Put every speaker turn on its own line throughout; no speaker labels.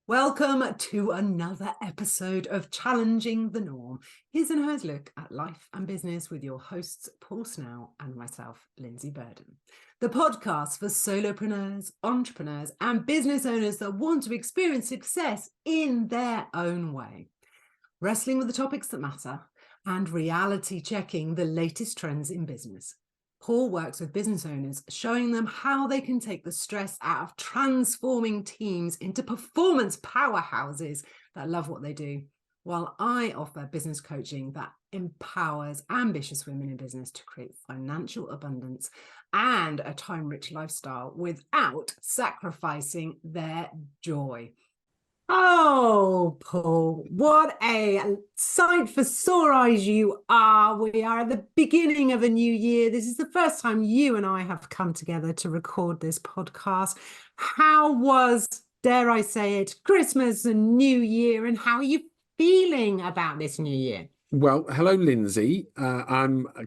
Welcome to another episode of Challenging the Norm. His and hers look at life and business with your hosts, Paul Snell and myself, Lindsay Burden. The podcast for solopreneurs, entrepreneurs, and business owners that want to experience success in their own way. Wrestling with the topics that matter and reality checking the latest trends in business. Paul works with business owners, showing them how they can take the stress out of transforming teams into performance powerhouses that love what they do, while I offer business coaching that empowers ambitious women in business to create financial abundance and a time-rich lifestyle without sacrificing their joy. Oh, Paul, what a sight for sore eyes you are. We are at the beginning of a new year. This is the first time you and I have come together to record this podcast. How was, dare I say it, Christmas and New Year, and how are you feeling about this new year?
Well, hello, Lindsay.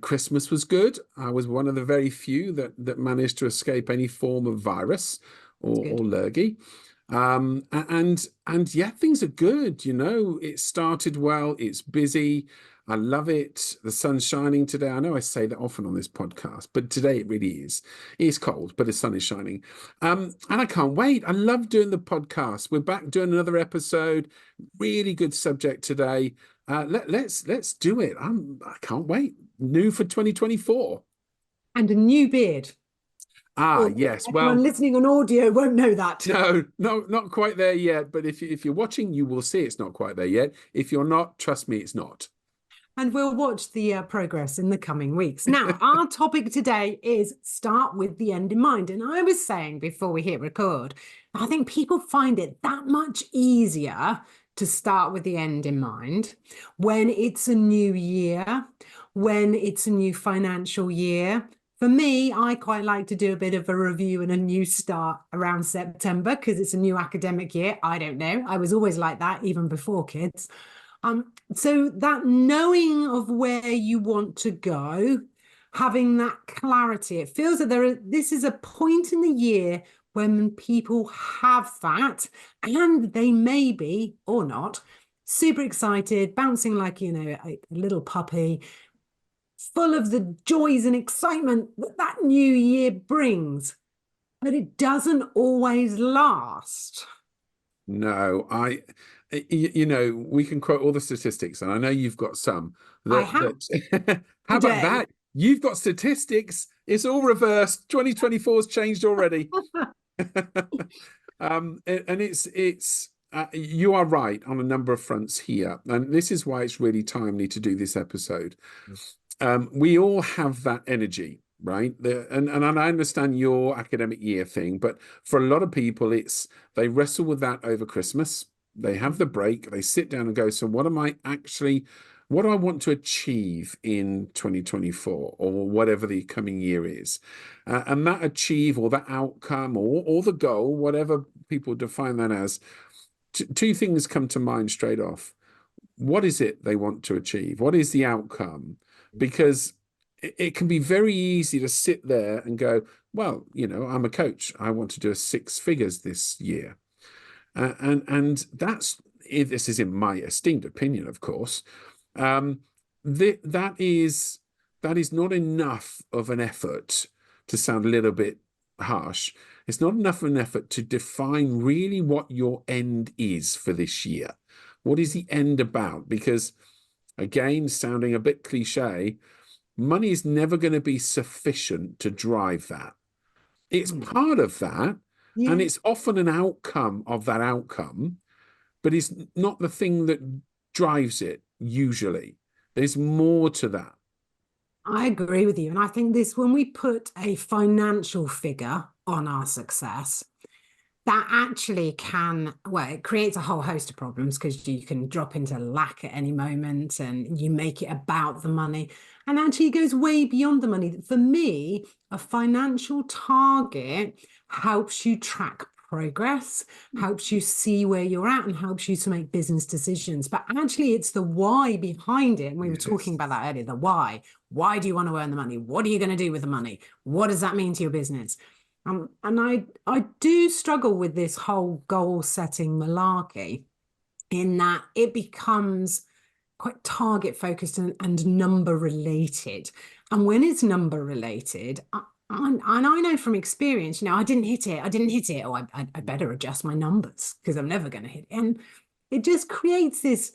Christmas was good. I was one of the very few that managed to escape any form of virus or lurgy. And yeah, things are good. You know, it started well. It's busy. I love it. The sun's shining today. I know I say that often on this podcast, but today it really is. It's cold, but the sun is shining. And I can't wait. I love doing the podcast. We're back doing another episode. Really good subject today. Let's do it. I can't wait. New for 2024.
And a new beard.
Yes.
Everyone listening on audio won't know that.
No, not quite there yet. But if you're watching, you will see it's not quite there yet. If you're not, trust me, it's not.
And we'll watch the progress in the coming weeks. Now, our topic today is start with the end in mind. And I was saying before we hit record, I think people find it that much easier to start with the end in mind when it's a new year, when it's a new financial year. For me, I quite like to do a bit of a review and a new start around September because it's a new academic year. I don't know. I was always like that, even before kids. So that knowing of where you want to go, having that clarity, it feels that this is a point in the year when people have that, and they may be, or not, super excited, bouncing like, a little puppy, full of the joys and excitement that new year brings, but it doesn't always last.
No, we can quote all the statistics, and I know you've got some.
I have.
How about that? You've got statistics. It's all reversed. 2024's changed already. And it's you are right on a number of fronts here, and this is why it's really timely to do this episode. We all have that energy, right? And I understand your academic year thing, but for a lot of people, they wrestle with that over Christmas. They have the break, they sit down and go, so what do I want to achieve in 2024 or whatever the coming year is? And that achieve or that outcome or the goal, whatever people define that as, two things come to mind straight off. What is it they want to achieve? What is the outcome? Because it can be very easy to sit there and go, well, I'm a coach. I want to do 6 figures this year. And this is in my esteemed opinion, of course. That is not enough of an effort, to sound a little bit harsh. It's not enough of an effort to define really what your end is for this year. What is the end about? Because, again, sounding a bit cliche, money is never going to be sufficient to drive that. It's part of that, and it's often an outcome of that outcome, but it's not the thing that drives it, usually. There's more to that.
I agree with you. And I think when we put a financial figure on our success, that actually it creates a whole host of problems because you can drop into lack at any moment and you make it about the money. And actually it goes way beyond the money. For me, a financial target helps you track progress, helps you see where you're at, and helps you to make business decisions. But actually it's the why behind it. And we were talking about that earlier, the why. Why do you want to earn the money? What are you going to do with the money? What does that mean to your business? And I do struggle with this whole goal setting malarkey in that it becomes quite target focused and number related. And when it's number related, and I know from experience, I didn't hit it, or I better adjust my numbers because I'm never going to hit it. And it just creates this,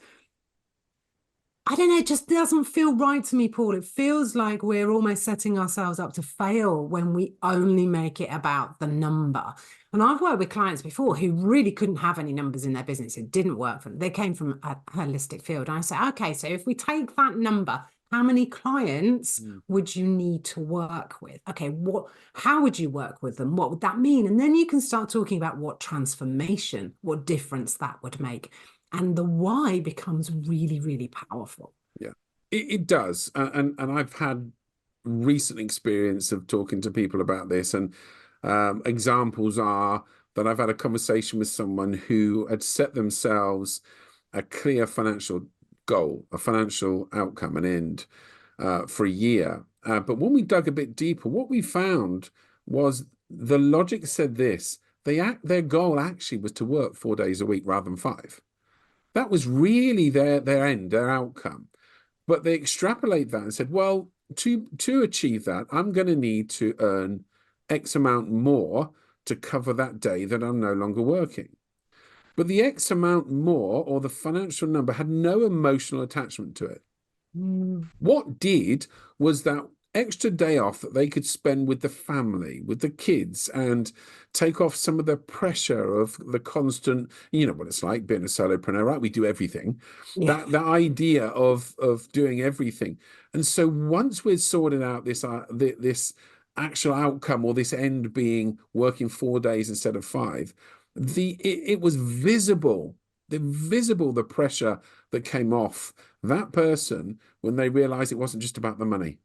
I don't know, it just doesn't feel right to me, Paul. It feels like we're almost setting ourselves up to fail when we only make it about the number. And I've worked with clients before who really couldn't have any numbers in their business. It didn't work for them. They came from a holistic field. And I say, okay, so if we take that number, how many clients would you need to work with? Okay, how would you work with them? What would that mean? And then you can start talking about what transformation, what difference that would make. And the why becomes really, really powerful.
Yeah, it does. And I've had recent experience of talking to people about this. And examples are that I've had a conversation with someone who had set themselves a clear financial goal, a financial outcome, an end for a year. But when we dug a bit deeper, what we found was the logic said this: their goal actually was to work 4 days a week rather than 5. That was really their end, their outcome. But they extrapolate that and said, well, to achieve that, I'm going to need to earn X amount more to cover that day that I'm no longer working. But the X amount more, or the financial number, had no emotional attachment to it. What did was that extra day off that they could spend with the family, with the kids, and take off some of the pressure of the constant, you know what it's like being a solopreneur, right? We do everything.
Yeah.
That idea of doing everything. And so once we'd sorted out this actual outcome, or this end being working 4 days instead of 5, it was visible, the pressure that came off that person when they realized it wasn't just about the money.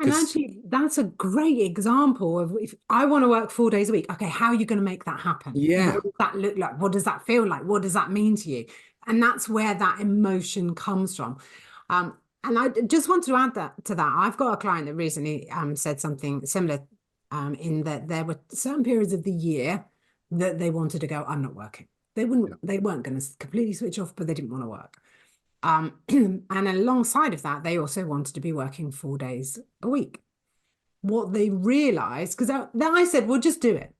And actually, that's a great example of, if I want to work 4 days a week, okay, how are you going to make that happen?
Yeah.
What does that look like? What does that feel like? What does that mean to you? And that's where that emotion comes from. And I just want to add that to that. I've got a client that recently said something similar, in that there were certain periods of the year that they wanted to go, I'm not working. They weren't going to completely switch off, but they didn't want to work. And alongside of that, they also wanted to be working 4 days a week. What they realized, because I said, well, just do it.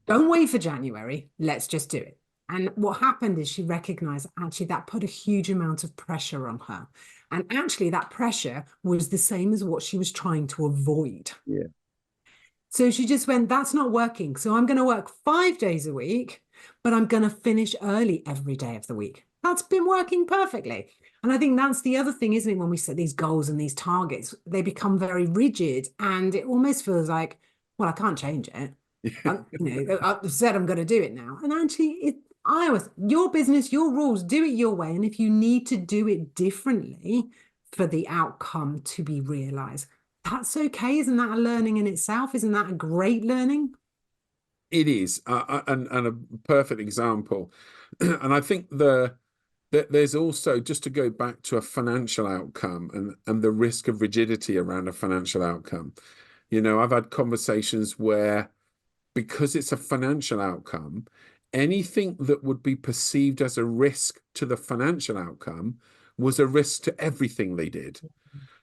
Don't wait for January. Let's just do it. And what happened is she recognized actually that put a huge amount of pressure on her. And actually, that pressure was the same as what she was trying to avoid.
Yeah.
So she just went, that's not working. So I'm going to work 5 days a week, but I'm going to finish early every day of the week. That's been working perfectly. And I think that's the other thing, isn't it? When we set these goals and these targets, they become very rigid, and it almost feels like, well, I can't change it. I've said I'm going to do it now. And actually, your business, your rules, do it your way. And if you need to do it differently for the outcome to be realized, that's okay. Isn't that a learning in itself? Isn't that a great learning?
It is, and a perfect example. And I think there's also, just to go back to a financial outcome and the risk of rigidity around a financial outcome. I've had conversations where, because it's a financial outcome, anything that would be perceived as a risk to the financial outcome was a risk to everything they did.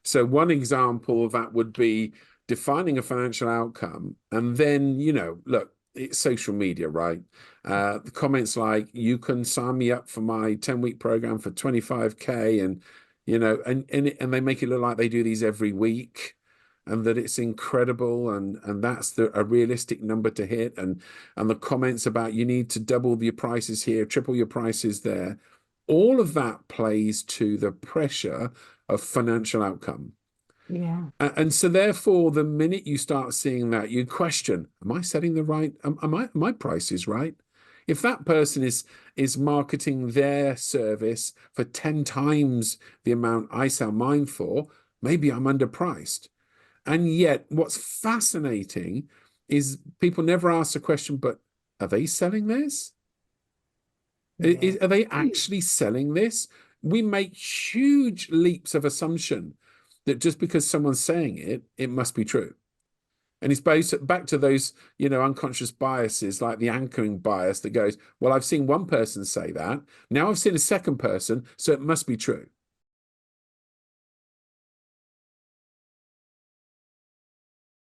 So one example of that would be defining a financial outcome, and then, look, it's social media, right? The comments like, you can sign me up for my 10-week program for 25K, and and they make it look like they do these every week, and that it's incredible, and that's a realistic number to hit, and the comments about, you need to double your prices here, triple your prices there. All of that plays to the pressure of financial outcome.
Yeah.
And so therefore, the minute you start seeing that, you question, am I setting the right, my prices right? If that person is marketing their service for 10 times the amount I sell mine for, maybe I'm underpriced. And yet what's fascinating is people never ask the question, but are they selling this?
Yeah.
Are they actually selling this? We make huge leaps of assumption that just because someone's saying it, it must be true. And it's back to those, unconscious biases, like the anchoring bias that goes, well, I've seen one person say that. Now I've seen a second person, so it must be true.